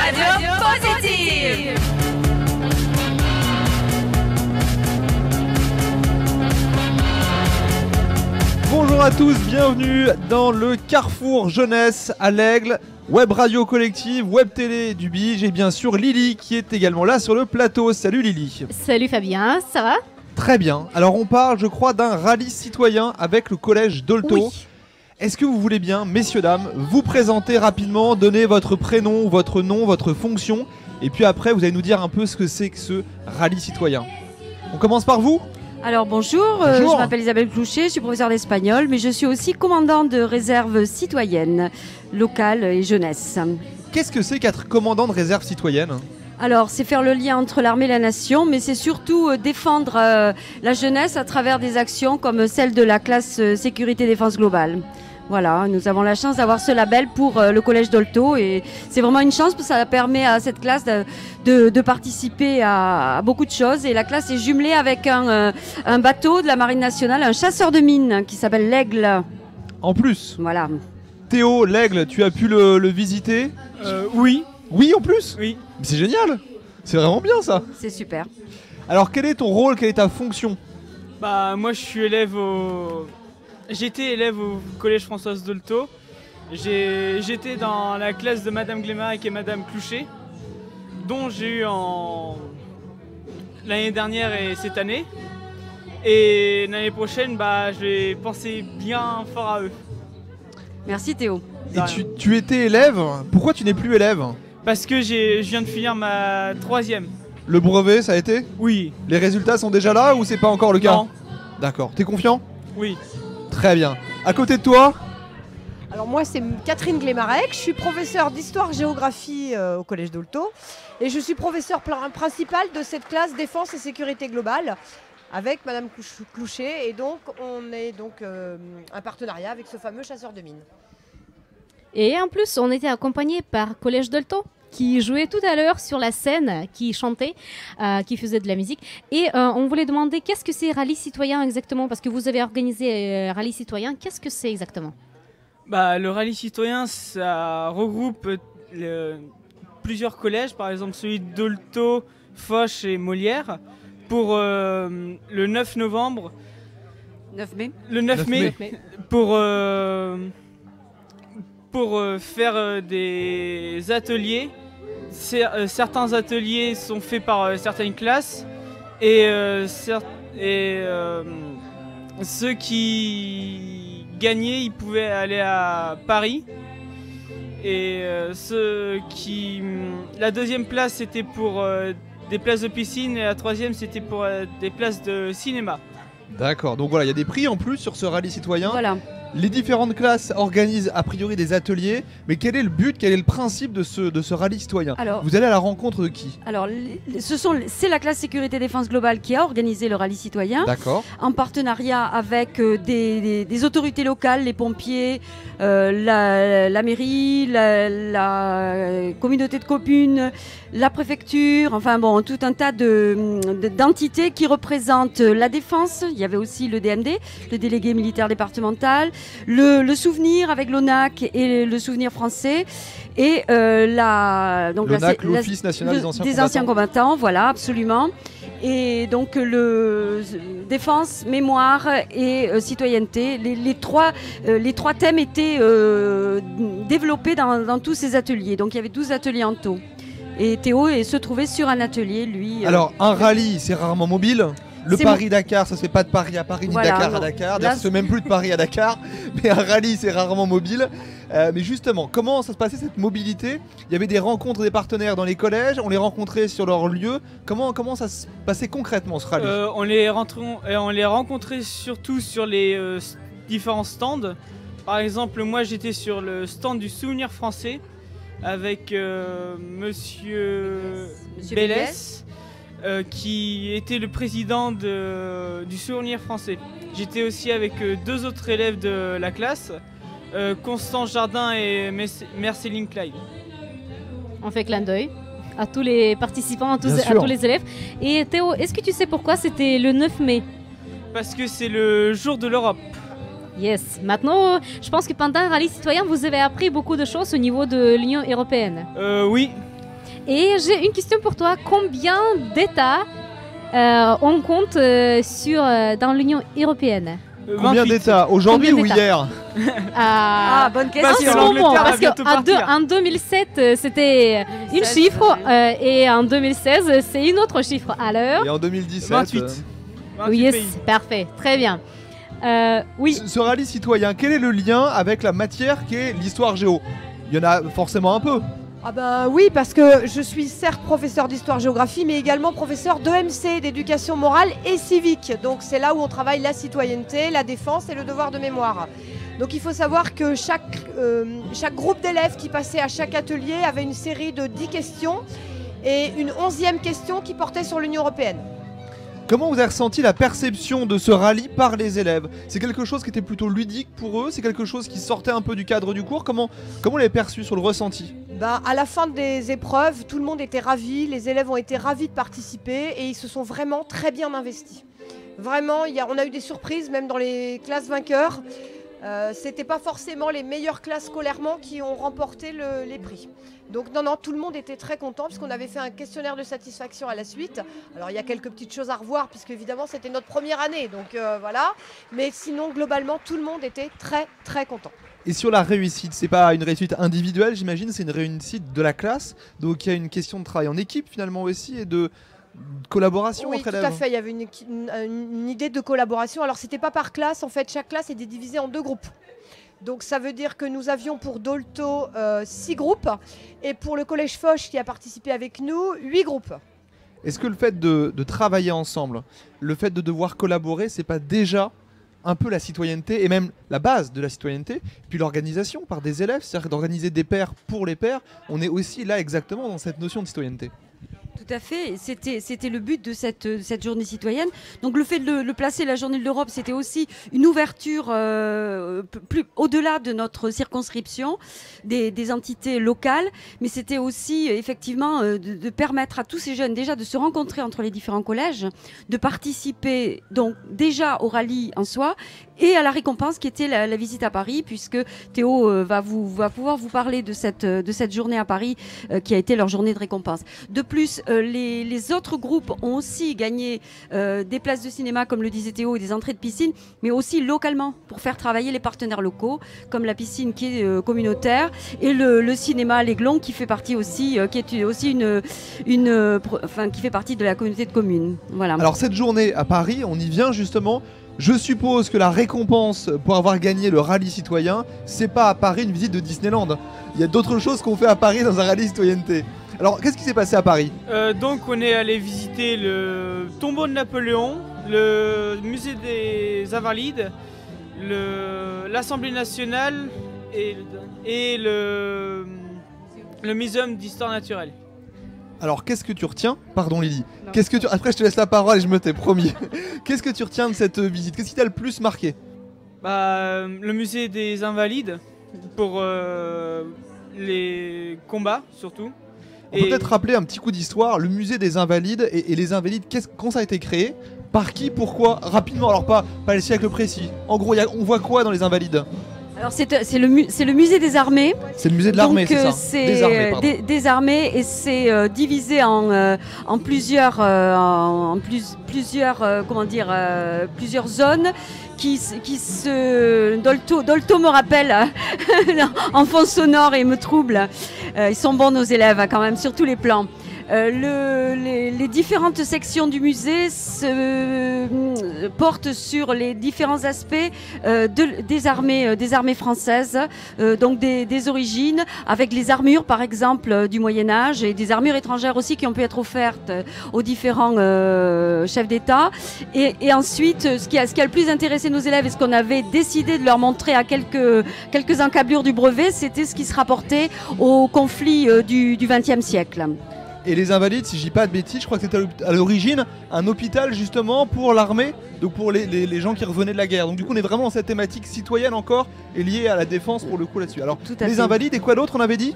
Radio Positive. Bonjour à tous, bienvenue dans le Carrefour Jeunesse à l'Aigle, Web Radio Collective, Web Télé du Bige et bien sûr Lily qui est également là sur le plateau. Salut Lily. Salut Fabien, ça va ? Très bien, alors on parle je crois d'un rallye citoyen avec le collège Dolto. Oui. Est-ce que vous voulez bien, messieurs, dames, vous présenter rapidement, donner votre prénom, votre nom, votre fonction et puis après vous allez nous dire un peu ce que c'est que ce rallye citoyen. On commence par vous ? Alors bonjour, je m'appelle Isabelle Clouchet, je suis professeure d'espagnol, mais je suis aussi commandante de réserve citoyenne, locale et jeunesse. Qu'est-ce que c'est qu'être commandant de réserve citoyenne ? Alors c'est faire le lien entre l'armée et la nation, mais c'est surtout défendre la jeunesse à travers des actions comme celle de la classe sécurité défense globale. Voilà, nous avons la chance d'avoir ce label pour le collège Dolto et c'est vraiment une chance parce que ça permet à cette classe de participer à beaucoup de choses. Et la classe est jumelée avec un bateau de la Marine nationale, un chasseur de mines qui s'appelle l'Aigle. En plus, Voilà. Théo, l'Aigle, tu as pu le visiter ? Oui. Oui, en plus ? Oui. Mais c'est génial ! C'est vraiment bien ça ! C'est super. Alors, quel est ton rôle, quelle est ta fonction ? Bah moi je suis élève au... J'étais élève au collège Françoise Dolto. J'étais dans la classe de Madame Glémaric et Madame Clouchet, dont j'ai eu l'année dernière et cette année. Et l'année prochaine, bah, je vais penser bien fort à eux. Merci Théo. Et tu étais élève ? Pourquoi tu n'es plus élève ? Parce que je viens de finir ma 3e. Le brevet, ça a été ? Oui. Les résultats sont déjà là ou c'est pas encore le cas ? Non. D'accord. T'es confiant ? Oui. Très bien. À côté de toi ? Alors moi c'est Catherine Glémarec, je suis professeure d'histoire-géographie au collège Dolto et je suis professeure principale de cette classe défense et sécurité globale avec Madame Clouchet et donc on est donc un partenariat avec ce fameux chasseur de mines. Et en plus, on était accompagné par Collège Dolto qui jouait tout à l'heure sur la scène, qui chantait, qui faisait de la musique. Et on voulait demander qu'est-ce que c'est Rallye Citoyen exactement ? Parce que vous avez organisé Rallye Citoyen, qu'est-ce que c'est exactement ? Bah, le rallye citoyen, ça regroupe plusieurs collèges, par exemple celui de Dolto, Foch et Molière, pour le 9 novembre. 9 mai. Le 9 mai, pour faire des ateliers. Certains ateliers sont faits par certaines classes et ceux qui gagnaient, ils pouvaient aller à Paris. Et la deuxième place, c'était pour des places de piscine et la troisième, c'était pour des places de cinéma. D'accord. Donc voilà, il y a des prix en plus sur ce rallye citoyen. Voilà. Les différentes classes organisent a priori des ateliers, mais quel est le but, quel est le principe de ce rallye citoyen ? Alors, vous allez à la rencontre de qui ? Alors, c'est la classe sécurité défense globale qui a organisé le rallye citoyen. D'accord. En partenariat avec des autorités locales, les pompiers, la mairie, la communauté de communes, la préfecture, enfin bon, tout un tas d'entités qui représentent la défense. Il y avait aussi le DMD, le délégué militaire départemental, le souvenir avec l'ONAC et le souvenir français. Et l'ONAC, l'Office national des anciens combattants. Voilà, absolument. Et donc le défense, mémoire et citoyenneté, les trois thèmes étaient développés dans tous ces ateliers. Donc il y avait 12 ateliers en tout. Et Théo se trouvait sur un atelier, lui. Alors un rallye, c'est rarement mobile. Le Paris-Dakar, ça se fait pas de Paris à Paris, ni voilà, Dakar non. à Dakar. D'ailleurs, ça se fait même plus de Paris à Dakar. Mais un rallye, c'est rarement mobile. Mais justement, comment ça se passait cette mobilité ? Il y avait des rencontres des partenaires dans les collèges, on les rencontrait sur leur lieu. Comment ça se passait concrètement ce rallye ? On les rencontrait surtout sur les différents stands. Par exemple, moi j'étais sur le stand du souvenir français avec Monsieur Bélès. Qui était le président du souvenir français. J'étais aussi avec deux autres élèves de la classe, Constance Jardin et Merceline Clyde. On fait clin d'œil à tous les participants, à tous les élèves. Et Théo, est-ce que tu sais pourquoi c'était le 9 mai ? Parce que c'est le jour de l'Europe. Yes. Maintenant, je pense que pendant un rallye citoyen, vous avez appris beaucoup de choses au niveau de l'Union européenne. Oui. Et j'ai une question pour toi. Combien d'États on compte dans l'Union européenne? Combien 28. d'États aujourd'hui Combien ou d'États? hier? Bonne En question. ce moment, l'Angleterre va parce bientôt partir. qu'en 2007, c'était une 2016, chiffre et en 2016, c'est une autre chiffre. Alors, Et en 2017, 28. 28 oui, yes, pays. parfait, très bien. Oui, ce rallye citoyen, quel est le lien avec la matière qui est l'histoire géo? Il y en a forcément un peu. Ah ben oui, parce que je suis certes professeur d'histoire-géographie, mais également professeur d'EMC, d'éducation morale et civique. Donc c'est là où on travaille la citoyenneté, la défense et le devoir de mémoire. Donc il faut savoir que chaque groupe d'élèves qui passait à chaque atelier avait une série de 10 questions et une 11e question qui portait sur l'Union européenne. Comment vous avez ressenti la perception de ce rallye par les élèves? C'est quelque chose qui était plutôt ludique pour eux? C'est quelque chose qui sortait un peu du cadre du cours? Comment vous l'avez perçu sur le ressenti? À la fin des épreuves, tout le monde était ravi, les élèves ont été ravis de participer et ils se sont vraiment très bien investis. Vraiment, on a eu des surprises même dans les classes vainqueurs. C'était pas forcément les meilleures classes scolairement qui ont remporté les prix. Donc non, tout le monde était très content puisqu'on avait fait un questionnaire de satisfaction à la suite. Alors il y a quelques petites choses à revoir puisque évidemment c'était notre première année, donc voilà. Mais sinon globalement tout le monde était très très content. Et sur la réussite, c'est pas une réussite individuelle, j'imagine, c'est une réussite de la classe. Donc il y a une question de travail en équipe finalement aussi et de collaboration Oui, entre tout élèves. à fait. Il y avait une idée de collaboration. Alors c'était pas par classe, en fait, chaque classe était divisée en 2 groupes. Donc ça veut dire que nous avions pour Dolto 6 groupes et pour le collège Foch qui a participé avec nous 8 groupes. Est-ce que le fait de travailler ensemble, le fait de devoir collaborer, c'est pas déjà un peu la citoyenneté et même la base de la citoyenneté, puis l'organisation par des élèves, c'est-à-dire d'organiser des pairs pour les pairs, on est aussi là exactement dans cette notion de citoyenneté. Tout à fait, c'était le but de cette journée citoyenne. Donc le fait de le placer la journée de l'Europe, c'était aussi une ouverture plus au-delà de notre circonscription, des entités locales, mais c'était aussi effectivement de permettre à tous ces jeunes déjà de se rencontrer entre les différents collèges, de participer donc déjà au rallye en soi et à la récompense qui était la visite à Paris, puisque Théo va pouvoir vous parler de cette journée à Paris qui a été leur journée de récompense. De plus, les autres groupes ont aussi gagné des places de cinéma, comme le disait Théo, et des entrées de piscine, mais aussi localement pour faire travailler les partenaires locaux, comme la piscine qui est communautaire et le cinéma l'Aiglon qui fait partie aussi, qui est aussi qui fait partie de la communauté de communes. Voilà. Alors cette journée à Paris, on y vient justement. Je suppose que la récompense pour avoir gagné le rallye citoyen, c'est pas à Paris une visite de Disneyland. Il y a d'autres choses qu'on fait à Paris dans un rallye citoyenneté. Alors qu'est-ce qui s'est passé à Paris? Donc on est allé visiter le tombeau de Napoléon, le musée des Invalides, l'Assemblée nationale et le muséum d'histoire naturelle. Alors qu'est-ce que tu retiens? Pardon Lily. Après je te laisse la parole et je me tais, promis. Qu'est-ce que tu retiens de cette visite? Qu'est-ce qui t'a le plus marqué? Le musée des Invalides pour les combats surtout. On peut peut-être rappeler un petit coup d'histoire, le musée des Invalides et les Invalides, quand ça a été créé? Par qui? Pourquoi? Rapidement, alors pas les siècles précis. En gros, on voit quoi dans les Invalides? Alors c'est le musée des armées. C'est le musée de l'armée, c'est ça? C'est Des armées, pardon. des armées et c'est divisé en plusieurs plusieurs zones qui se Dolto me rappelle en fond sonore et me trouble. Ils sont bons nos élèves quand même sur tous les plans. Les différentes sections du musée portent sur les différents aspects des armées françaises, donc des origines, avec les armures par exemple du Moyen-Âge et des armures étrangères aussi qui ont pu être offertes aux différents chefs d'État. Et ensuite, ce qui a le plus intéressé nos élèves et ce qu'on avait décidé de leur montrer à quelques encablures du brevet, c'était ce qui se rapportait au conflit du XXe siècle. Et les Invalides, si je dis pas de bêtises, je crois que c'était à l'origine un hôpital justement pour l'armée, donc pour les gens qui revenaient de la guerre. Donc du coup on est vraiment dans cette thématique citoyenne encore et liée à la défense pour le coup là-dessus. Alors les Invalides et quoi d'autre on avait dit?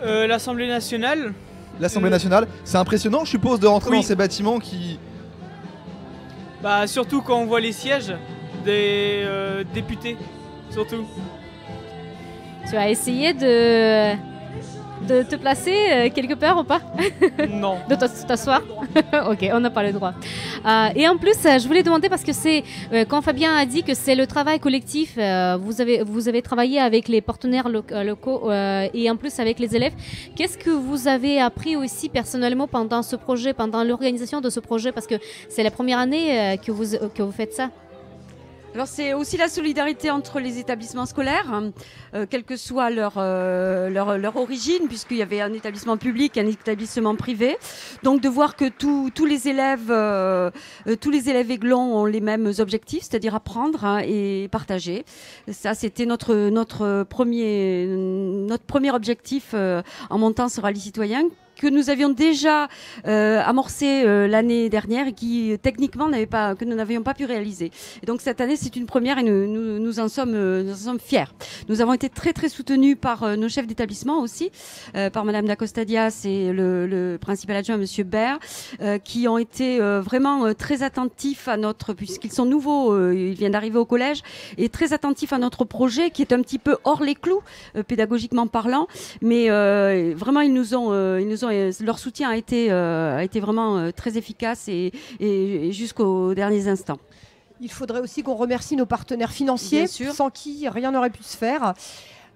L'Assemblée nationale. L'Assemblée nationale, c'est impressionnant je suppose de rentrer Oui. dans ces bâtiments qui... Surtout quand on voit les sièges des députés, surtout. tu as essayé de de te placer quelque part ou pas? Non. De t'asseoir? Ok, on n'a pas le droit. Et en plus, je voulais demander, parce que c'est quand Fabien a dit que c'est le travail collectif, vous avez travaillé avec les partenaires locaux et en plus avec les élèves. Qu'est-ce que vous avez appris aussi personnellement pendant ce projet, pendant l'organisation de ce projet? Parce que c'est la première année que vous faites ça. Alors c'est aussi la solidarité entre les établissements scolaires, quelle que soit leur origine, puisqu'il y avait un établissement public, un établissement privé. Donc de voir que tous les élèves aiglons ont les mêmes objectifs, c'est-à-dire apprendre et partager. Ça, c'était notre premier objectif en montant ce rallye citoyen, que nous avions déjà amorcé l'année dernière et qui techniquement que nous n'avions pas pu réaliser. Et donc cette année c'est une première et nous en sommes fiers. Nous avons été très très soutenus par nos chefs d'établissement aussi, par Madame Dacosta-Dias et le principal adjoint Monsieur Baird, qui ont été vraiment très attentifs à puisqu'ils sont nouveaux, ils viennent d'arriver au collège, et très attentifs à notre projet qui est un petit peu hors les clous pédagogiquement parlant, mais vraiment leur soutien a été vraiment très efficace et jusqu'aux derniers instants. Il faudrait aussi qu'on remercie nos partenaires financiers, sans qui rien n'aurait pu se faire.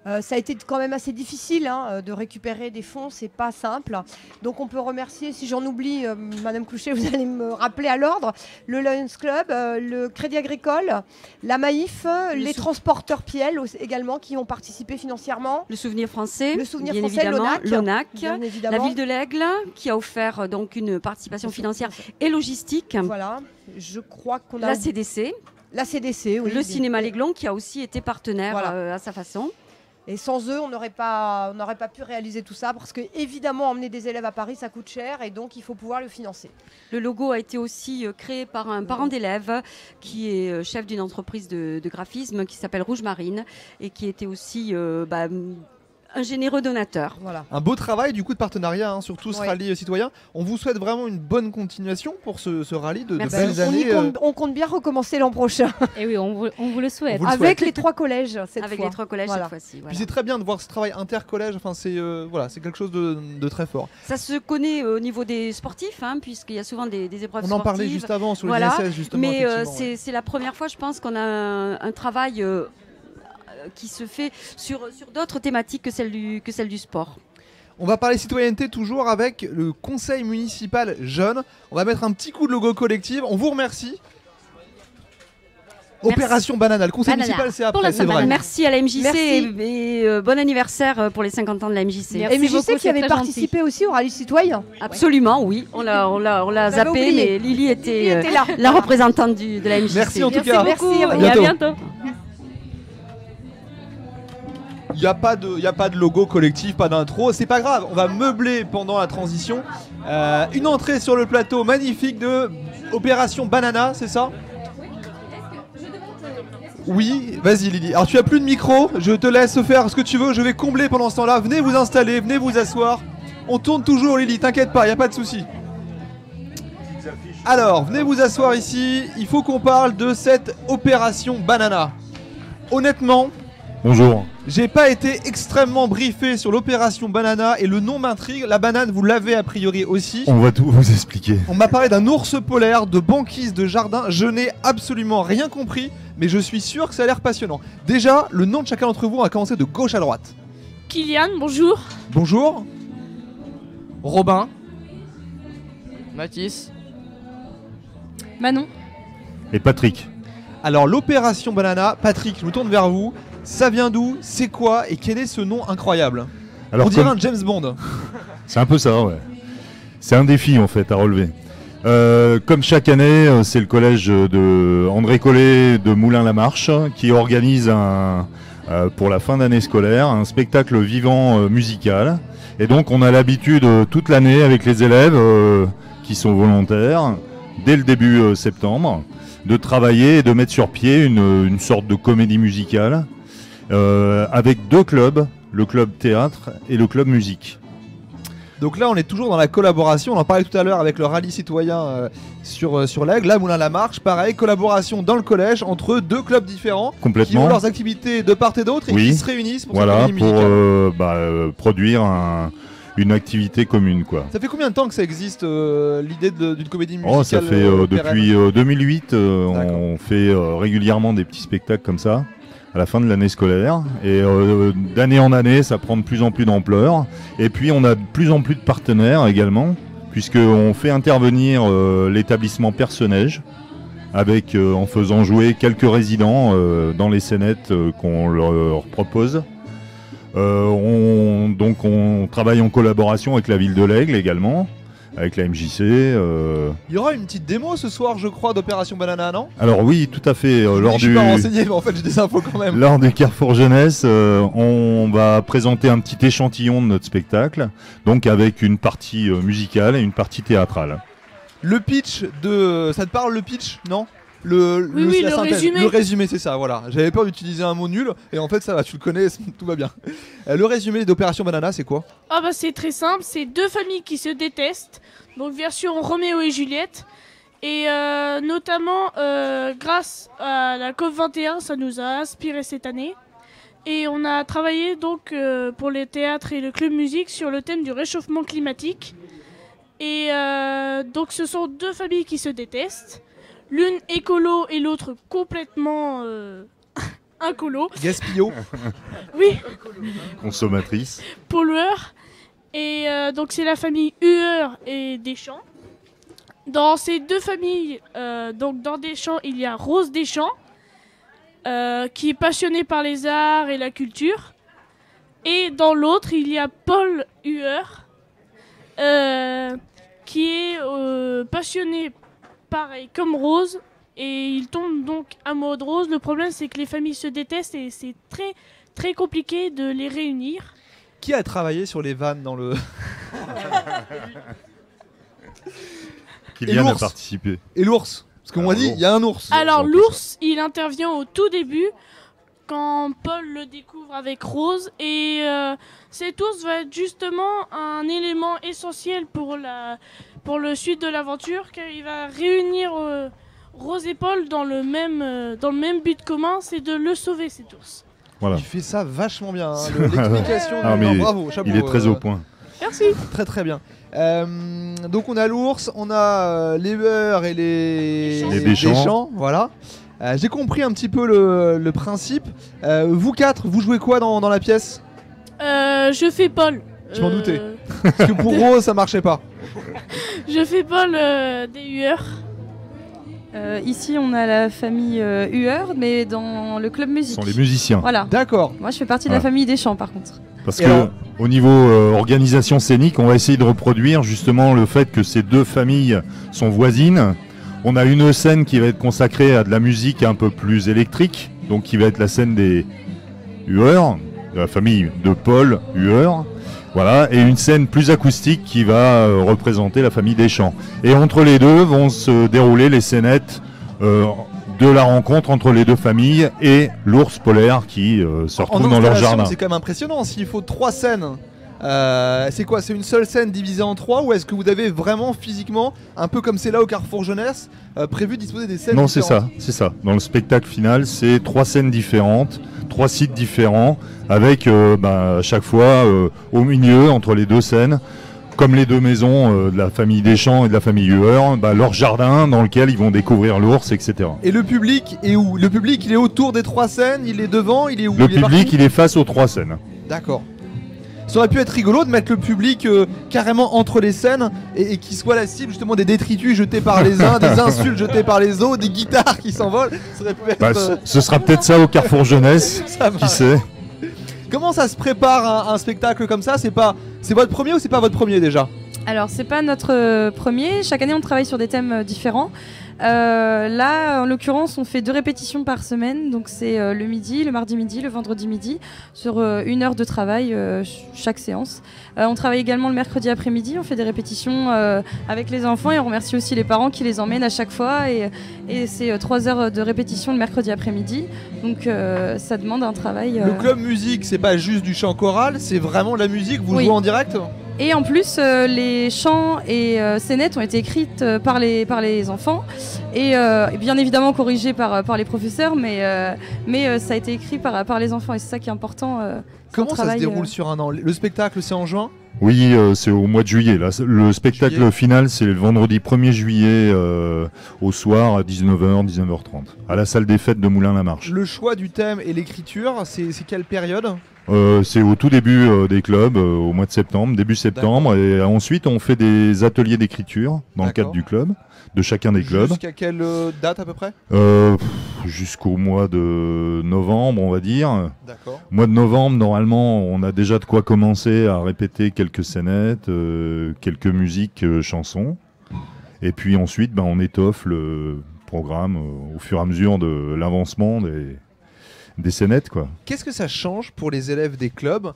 Ça a été quand même assez difficile de récupérer des fonds, c'est pas simple. Donc on peut remercier, si j'en oublie, Madame Clouchet, vous allez me rappeler à l'ordre, le Lions Club, le Crédit Agricole, la Maïf, les transporteurs Piel également qui ont participé financièrement. Le Souvenir Français, bien évidemment, l'ONAC, la Ville de l'Aigle qui a offert donc une participation financière et logistique. Voilà, je crois qu'on a... La CDC. La CDC, oui. Le Cinéma L'Aiglon qui a aussi été partenaire à sa façon. Et sans eux, on n'aurait pas pu réaliser tout ça parce que évidemment, emmener des élèves à Paris, ça coûte cher et donc il faut pouvoir le financer. Le logo a été aussi créé par un parent d'élève qui est chef d'une entreprise de graphisme qui s'appelle Rouge Marine et qui était aussi un généreux donateur. Voilà. Un beau travail du coup de partenariat sur tout ce rallye citoyen. On vous souhaite vraiment une bonne continuation pour ce rallye de belles années. On compte bien recommencer l'an prochain. Et oui, on vous le souhaite. Avec les 3 collèges cette fois. Avec les 3 collèges cette fois-ci. Puis c'est très bien de voir ce travail intercollège. Enfin, c'est quelque chose de très fort. Ça se connaît au niveau des sportifs, puisqu'il y a souvent des épreuves sportives. On en parlait juste avant sur les ISS justement. Mais c'est la première fois, je pense, qu'on a un travail qui se fait sur d'autres thématiques que celle du sport. On va parler citoyenneté toujours avec le conseil municipal jeune. On va mettre un petit coup de logo collectif. On vous remercie. Merci. Opération Banana, le conseil municipal c'est après, c'est vrai. Merci à la MJC et bon anniversaire pour les 50 ans de la MJC. MJC qui avait participé aussi au rallye citoyen. Absolument, oui. On l'a zappé, mais Lily était la représentante de la MJC. Merci en tout cas. Merci beaucoup et à bientôt. Il n'y a pas de logo collectif, pas d'intro, c'est pas grave, on va meubler pendant la transition. Une entrée sur le plateau magnifique de Opération Banana, c'est ça? Oui, vas-y Lily. Alors tu as plus de micro, je te laisse faire ce que tu veux, je vais combler pendant ce temps-là. Venez vous installer, venez vous asseoir. On tourne toujours Lily, t'inquiète pas, il n'y a pas de souci. Alors, venez vous asseoir ici, il faut qu'on parle de cette Opération Banana. Honnêtement... Bonjour. J'ai pas été extrêmement briefé sur l'opération Banana et le nom m'intrigue. La banane, vous l'avez a priori aussi. On va tout vous expliquer. On m'a parlé d'un ours polaire, de banquise, de jardin. Je n'ai absolument rien compris, mais je suis sûr que ça a l'air passionnant. Déjà, le nom de chacun d'entre vous, on va commencer de gauche à droite. Kylian, bonjour. Bonjour. Robin. Mathis. Manon. Et Patrick. Alors, l'opération Banana, Patrick, je me tourne vers vous. Ça vient d'où? C'est quoi? Et quel est ce nom incroyable? Alors, on dirait un James Bond. C'est un peu ça, ouais. C'est un défi en fait à relever. Comme chaque année, c'est le collège de André Collet de Moulins-la-Marche qui organise pour la fin d'année scolaire un spectacle vivant musical. Et donc on a l'habitude toute l'année avec les élèves qui sont volontaires, dès le début septembre, de travailler et de mettre sur pied une sorte de comédie musicale. Avec 2 clubs, le club théâtre et le club musique. Donc là, on est toujours dans la collaboration. On en parlait tout à l'heure avec le rallye citoyen sur l'Aigle. Là, Moulins-la-Marche, pareil, collaboration dans le collège entre deux clubs différents qui Complètement. ont leurs activités de part et d'autre et Oui. qui se réunissent pour Voilà, cette comédie musicale. pour produire une activité commune, quoi. Ça fait combien de temps que ça existe l'idée d'une comédie musicale? Oh, ça fait depuis 2008, on fait régulièrement des petits spectacles comme ça à la fin de l'année scolaire, et d'année en année ça prend de plus en plus d'ampleur, et puis on a de plus en plus de partenaires également, puisqu'on fait intervenir l'établissement Perce-Neige avec, en faisant jouer quelques résidents dans les scénettes qu'on leur propose. On travaille en collaboration avec la ville de l'Aigle également, avec la MJC. Il y aura une petite démo ce soir, je crois, d'Opération Banana, non? Alors oui, tout à fait. Je suis pas renseigné, mais en fait j'ai des infos quand même. Lors du Carrefour Jeunesse, on va présenter un petit échantillon de notre spectacle, donc avec une partie musicale et une partie théâtrale. Le pitch ça te parle, le pitch, non? Oui, la le synthèse. résumé. Le résumé, c'est ça, voilà. J'avais peur d'utiliser un mot nul, et en fait ça va, tu le connais, tout va bien. Le résumé d'Opération Banana, c'est quoi? Ah bah c'est très simple, c'est deux familles qui se détestent, donc version Roméo et Juliette, et notamment grâce à la COP21, ça nous a inspiré cette année, et on a travaillé donc pour les théâtres et le club musique sur le thème du réchauffement climatique, et donc ce sont deux familles qui se détestent, l'une écolo et l'autre complètement incolo. Gaspillot. Oui. Consommatrice. Pollueur. Et donc c'est la famille Hueur et Deschamps. Dans ces deux familles, donc dans Deschamps, il y a Rose Deschamps, qui est passionnée par les arts et la culture. Et dans l'autre, il y a Paul Hueur, qui est passionné pareil comme Rose. Et il tombe donc amoureux de Rose. Le problème, c'est que les familles se détestent et c'est très très compliqué de les réunir. Qui a travaillé sur les vannes dans le... Kylian a participé. Et l'ours? Parce qu'on m'a dit, il y a un ours. Alors l'ours, il intervient au tout début, quand Paul le découvre avec Rose. Et cet ours va être justement un élément essentiel pour le suite de l'aventure, car il va réunir Rose et Paul dans le même but commun, c'est de le sauver, cet ours. Voilà. Il fait ça vachement bien, hein. L'explication, bravo, chapeau. Il est très au point. Merci. Très très bien. Donc on a l'ours, on a les Hueur et les Deschamps. Voilà. J'ai compris un petit peu le principe. Vous quatre, vous jouez quoi dans la pièce? Je fais Paul. Je m'en doutais. Parce que pour Rose, ça marchait pas. Je fais Paul des Hueur. Ici, on a la famille Hueur, mais dans le club musique. Ce sont les musiciens. Voilà. D'accord. Moi, je fais partie de la famille Deschamps, par contre. Parce que au niveau organisation scénique, on va essayer de reproduire justement le fait que ces deux familles sont voisines. On a une scène qui va être consacrée à de la musique un peu plus électrique, donc qui va être la scène des Hueur, de la famille de Paul Hueur. Voilà, et une scène plus acoustique qui va représenter la famille Deschamps. Et entre les deux vont se dérouler les scénettes de la rencontre entre les deux familles et l'ours polaire qui se retrouve dans leur jardin. C'est quand même impressionnant, s'il faut 3 scènes. C'est quoi? C'est une seule scène divisée en 3, ou est-ce que vous avez vraiment physiquement, un peu comme c'est là au Carrefour Jeunesse, prévu de disposer des scènes Non, différentes? c'est ça. Dans le spectacle final, c'est 3 scènes différentes, 3 sites différents, avec à chaque fois au milieu, entre les deux scènes, comme les deux maisons de la famille Deschamps et de la famille Hueur, leur jardin dans lequel ils vont découvrir l'ours, etc. Et le public est où? Le public, il est autour des 3 scènes, il est devant, il est où? Le public, il est face aux 3 scènes. D'accord. Ça aurait pu être rigolo de mettre le public carrément entre les scènes et qu'il soit la cible justement des détritus jetés par les uns, des insultes jetées par les autres, des guitares qui s'envolent. Ça aurait pu être... Ce sera peut-être ça au Carrefour Jeunesse, qui sait. Comment ça se prépare un spectacle comme ça? C'est votre premier ou c'est pas votre premier déjà? Alors, c'est pas notre premier. Chaque année, on travaille sur des thèmes différents. Là, en l'occurrence, on fait 2 répétitions par semaine. Donc, c'est le midi, le mardi midi, le vendredi midi, sur 1 heure de travail chaque séance. On travaille également le mercredi après-midi. On fait des répétitions avec les enfants et on remercie aussi les parents qui les emmènent à chaque fois. Et c'est 3 heures de répétition le mercredi après-midi. Donc, ça demande un travail. Le club musique, c'est pas juste du chant choral, c'est vraiment la musique. Vous jouez en direct? Et en plus, les chants et scénettes ont été écrites par les enfants et bien évidemment corrigées par les professeurs, mais ça a été écrit par les enfants et c'est ça qui est important. Comment ça se déroule sur un an? Le spectacle, c'est en juin? Oui, c'est au mois de juillet. Là. Le spectacle final, c'est le vendredi 1er juillet au soir à 19h, 19h30, à la salle des fêtes de Moulins-la-Marche. Le choix du thème et l'écriture, c'est quelle période? C'est au tout début des clubs, au mois de septembre, début septembre. Et ensuite, on fait des ateliers d'écriture dans le cadre du club, de chacun des clubs. Jusqu'à quelle date à peu près? Jusqu'au mois de novembre, on va dire. D'accord. Mois de novembre, normalement, on a déjà de quoi commencer à répéter quelques scénettes, quelques musiques, chansons. Et puis ensuite, on étoffe le programme au fur et à mesure de l'avancement des scénettes, quoi. Qu'est-ce que ça change pour les élèves des clubs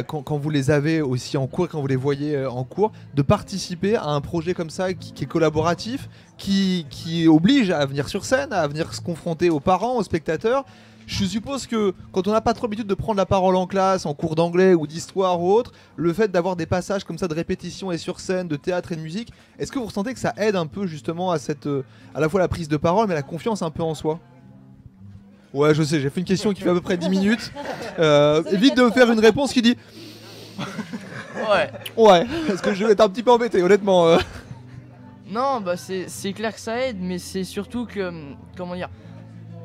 quand vous les avez aussi en cours, quand vous les voyez en cours, de participer à un projet comme ça qui est collaboratif, qui oblige à venir sur scène, à venir se confronter aux parents, aux spectateurs? Je suppose que quand on n'a pas trop l'habitude de prendre la parole en classe, en cours d'anglais ou d'histoire ou autre, le fait d'avoir des passages comme ça de répétition et sur scène, de théâtre et de musique, est-ce que vous ressentez que ça aide un peu justement à à la fois la prise de parole mais la confiance un peu en soi? Ouais, je sais, j'ai fait une question qui fait à peu près 10 minutes. Évite de me faire une réponse qui dit... Ouais, parce que je vais être un petit peu embêté, honnêtement. Non, c'est clair que ça aide, mais c'est surtout que... Comment dire,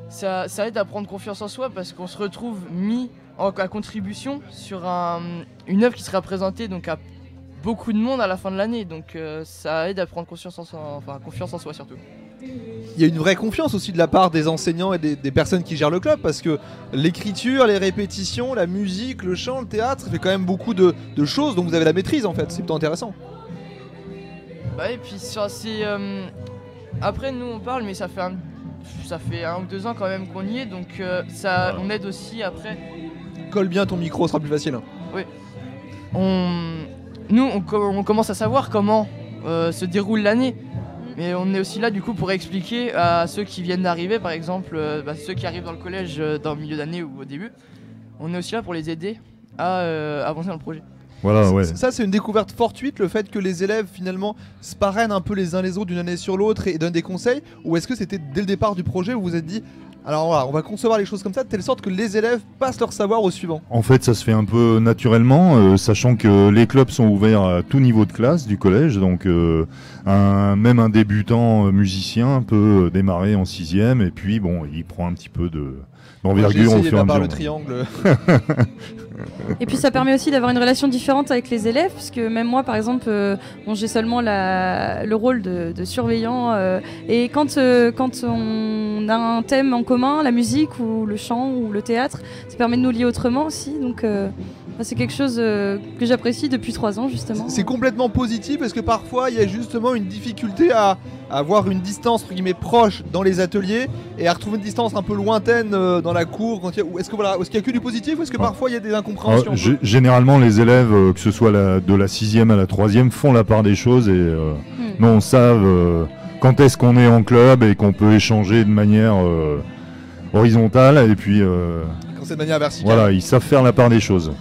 ça aide à prendre confiance en soi parce qu'on se retrouve mis à contribution sur une œuvre qui sera présentée donc à beaucoup de monde à la fin de l'année. Donc ça aide à prendre confiance en soi surtout. Il y a une vraie confiance aussi de la part des enseignants et des personnes qui gèrent le club parce que l'écriture, les répétitions, la musique, le chant, le théâtre, ça fait quand même beaucoup de choses dont vous avez la maîtrise en fait, c'est plutôt intéressant. Et puis après nous on parle mais ça fait 1 ou 2 ans quand même qu'on y est donc on aide aussi après. Colle bien ton micro, ce sera plus facile. Oui. Nous on commence à savoir comment se déroule l'année. Mais on est aussi là du coup pour expliquer à ceux qui viennent d'arriver, par exemple, ceux qui arrivent dans le collège dans le milieu d'année ou au début. On est aussi là pour les aider à avancer dans le projet. Voilà, ouais. Ça c'est une découverte fortuite, le fait que les élèves finalement se parrainent un peu les uns les autres d'une année sur l'autre et donnent des conseils, ou est-ce que c'était dès le départ du projet où vous vous êtes dit alors voilà, on va concevoir les choses comme ça de telle sorte que les élèves passent leur savoir au suivant? En fait, ça se fait un peu naturellement, sachant que les clubs sont ouverts à tout niveau de classe du collège, donc même un débutant musicien peut démarrer en 6e et puis il prend un petit peu d'envergure au fur et à mesure. Le triangle. Et puis ça permet aussi d'avoir une relation différente avec les élèves, puisque même moi par exemple, j'ai seulement le rôle de surveillant, et quand on a un thème en commun, la musique ou le chant ou le théâtre, ça permet de nous lier autrement aussi, donc c'est quelque chose que j'apprécie depuis 3 ans justement. C'est complètement positif parce que parfois il y a justement une difficulté à avoir une distance entre guillemets proche dans les ateliers et à retrouver une distance un peu lointaine dans la cour. Est-ce qu'il y a que du positif ou est-ce que parfois il y a des incompréhensions? Généralement les élèves, que ce soit de la 6e à la 3e, font la part des choses et non, savent quand est-ce qu'on est en club et qu'on peut échanger de manière horizontale et puis quand c'est de manière verticale. Voilà, ils savent faire la part des choses.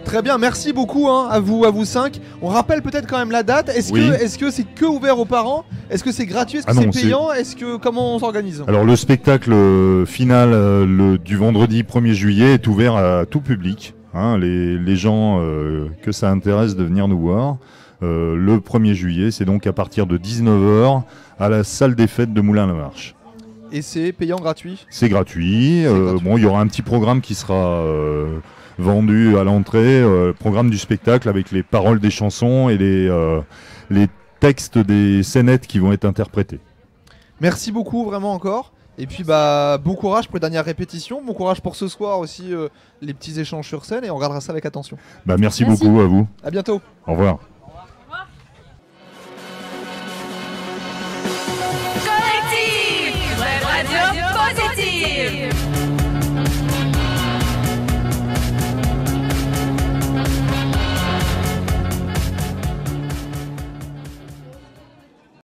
Très bien, merci beaucoup à vous 5. On rappelle peut-être quand même la date. Est-ce que c'est que ouvert aux parents? Est-ce que c'est gratuit? Est-ce que c'est payant? Comment on s'organise? Alors le spectacle final du vendredi 1er juillet est ouvert à tout public. Les gens que ça intéresse de venir nous voir. Le 1er juillet, c'est donc à partir de 19h à la salle des fêtes de Moulins-la-Marche. Et c'est payant, gratuit? C'est gratuit. Il y aura un petit programme qui sera vendu à l'entrée, programme du spectacle avec les paroles des chansons et les textes des scénettes qui vont être interprétés. Merci beaucoup vraiment encore. Et puis bon courage pour les dernières répétitions, bon courage pour ce soir aussi, les petits échanges sur scène et on regardera ça avec attention. Merci beaucoup à vous. À bientôt. Au revoir.